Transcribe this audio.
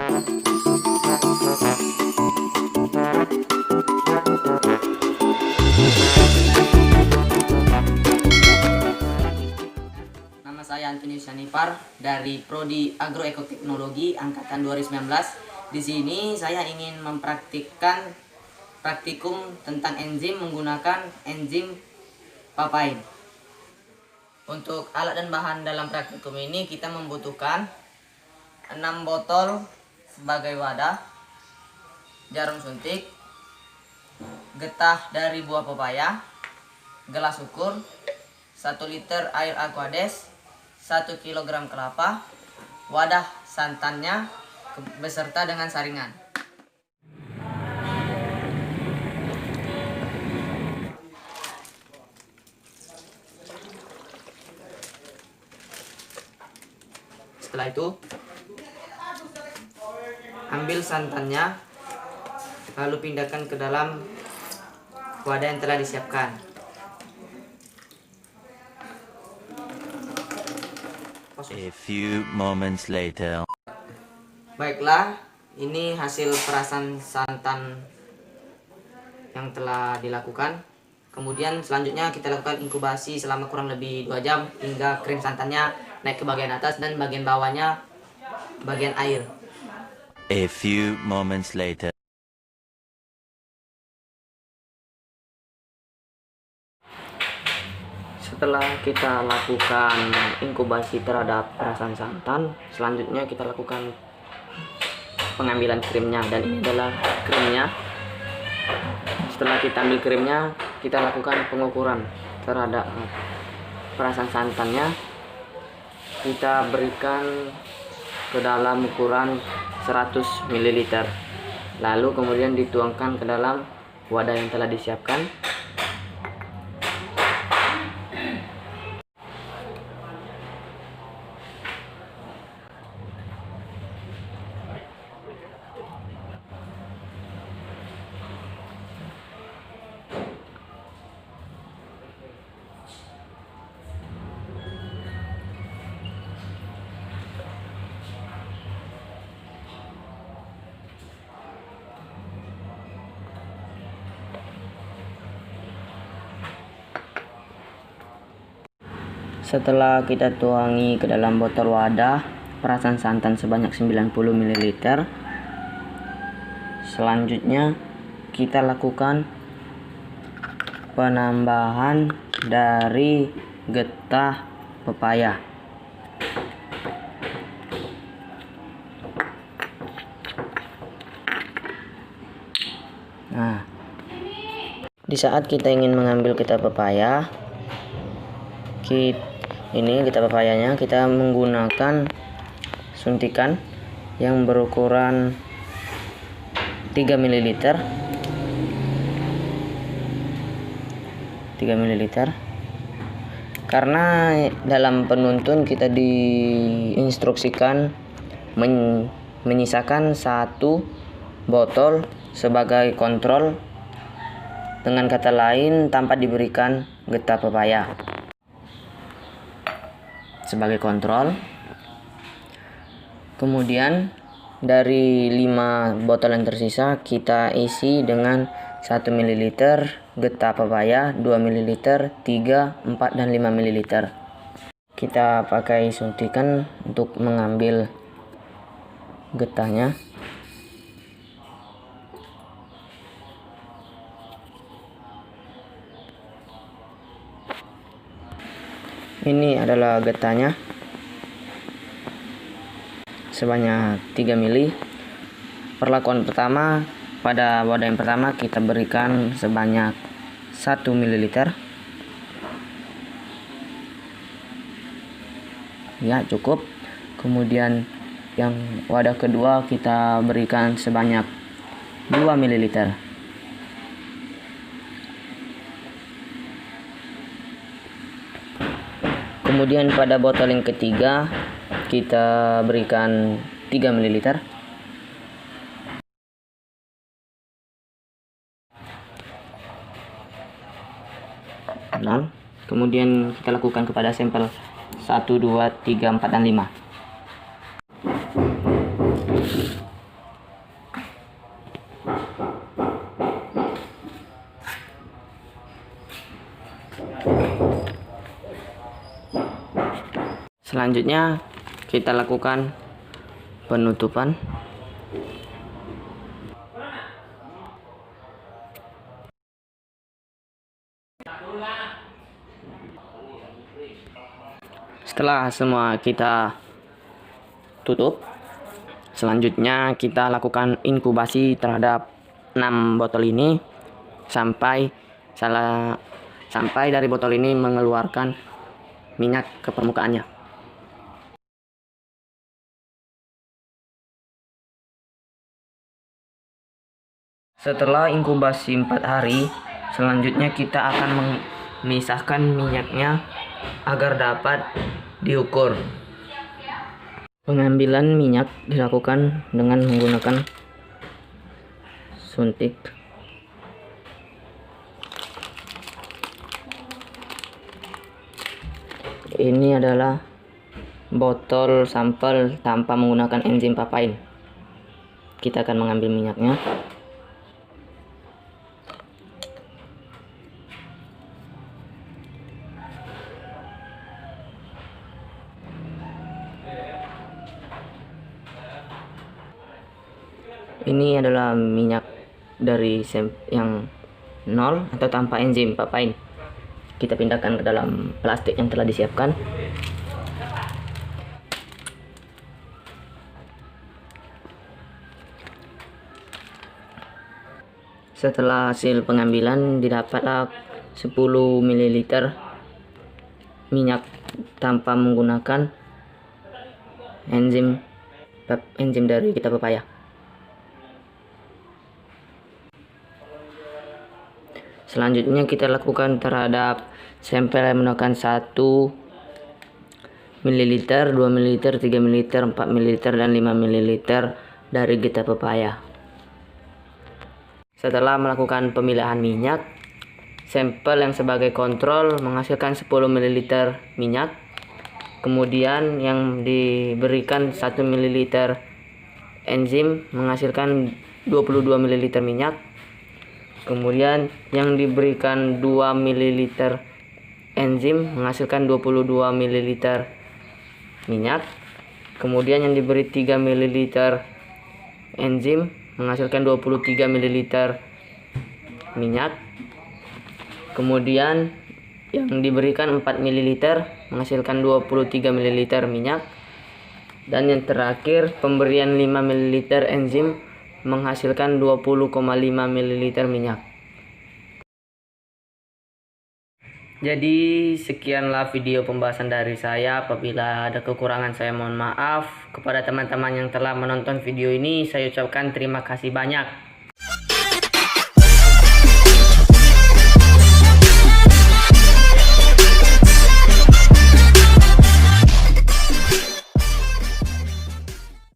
Nama saya Antonius Hanifar dari Prodi Agroekoteknologi angkatan 2019. Di sini saya ingin mempraktikkan praktikum tentang enzim menggunakan enzim papain. Untuk alat dan bahan dalam praktikum ini kita membutuhkan 6 botol sebagai wadah, jarum suntik, getah dari buah pepaya, gelas ukur, 1 liter air aquades, 1 kg kelapa, wadah santannya beserta dengan saringan. Setelah itu ambil santannya, lalu pindahkan ke dalam wadah yang telah disiapkan. A few moments later. Baiklah, ini hasil perasan santan yang telah dilakukan. Kemudian selanjutnya kita lakukan inkubasi selama kurang lebih 2 jam hingga krim santannya naik ke bagian atas dan bagian bawahnya bagian air. A few moments later. Setelah kita lakukan inkubasi terhadap perasan santan, selanjutnya kita lakukan pengambilan krimnya, dan ini adalah krimnya. Setelah kita ambil krimnya, kita lakukan pengukuran terhadap perasan santannya. Kita berikan ke dalam ukuran 100 ml, lalu kemudian dituangkan ke dalam wadah yang telah disiapkan. Setelah kita tuangi ke dalam botol wadah perasan santan sebanyak 90 ml, selanjutnya kita lakukan penambahan dari getah pepaya. Nah, di saat kita ingin mengambil getah pepaya, getah pepayanya kita menggunakan suntikan yang berukuran 3 ml. Karena dalam penuntun kita diinstruksikan menyisakan 1 botol sebagai kontrol, dengan kata lain tanpa diberikan getah pepaya sebagai kontrol. Kemudian dari 5 botol yang tersisa kita isi dengan 1 ml getah pepaya, 2 ml, 3, 4, dan 5 ml. Kita pakai suntikan untuk mengambil getahnya. Ini adalah getahnya sebanyak 3 ml. Perlakuan pertama, pada wadah yang pertama kita berikan sebanyak 1 ml. Ya, cukup. Kemudian yang wadah kedua kita berikan sebanyak 2 ml. Kemudian pada botol yang ketiga kita berikan 3 ml. Nah, kemudian kita lakukan kepada sampel 1, 2, 3, 4, dan 5. Selanjutnya kita lakukan penutupan. Setelah semua kita tutup, selanjutnya kita lakukan inkubasi terhadap 6 botol ini sampai dari botol ini mengeluarkan minyak ke permukaannya. Setelah inkubasi 4 hari, selanjutnya kita akan memisahkan minyaknya agar dapat diukur. Pengambilan minyak dilakukan dengan menggunakan suntik. Ini adalah botol sampel tanpa menggunakan enzim papain. Kita akan mengambil minyaknya. Ini adalah minyak dari yang nol atau tanpa enzim papain. Kita pindahkan ke dalam plastik yang telah disiapkan. Setelah hasil pengambilan didapatlah 10 ml minyak tanpa menggunakan enzim dari getah pepaya. Selanjutnya kita lakukan terhadap sampel yang menggunakan 1 ml, 2 ml, 3 ml, 4 ml, dan 5 ml dari getah pepaya. Setelah melakukan pemilahan minyak, sampel yang sebagai kontrol menghasilkan 10 ml minyak. Kemudian yang diberikan 1 ml enzim menghasilkan 22 ml minyak. Kemudian yang diberikan 2 ml enzim menghasilkan 22 ml minyak. Kemudian yang diberi 3 ml enzim menghasilkan 23 ml minyak. Kemudian yang diberikan 4 ml menghasilkan 23 ml minyak. Dan yang terakhir pemberian 5 ml enzim menghasilkan 20,5 ml minyak. Jadi sekianlah video pembahasan dari saya. Apabila ada kekurangan saya mohon maaf. Kepada teman-teman yang telah menonton video ini saya ucapkan terima kasih banyak.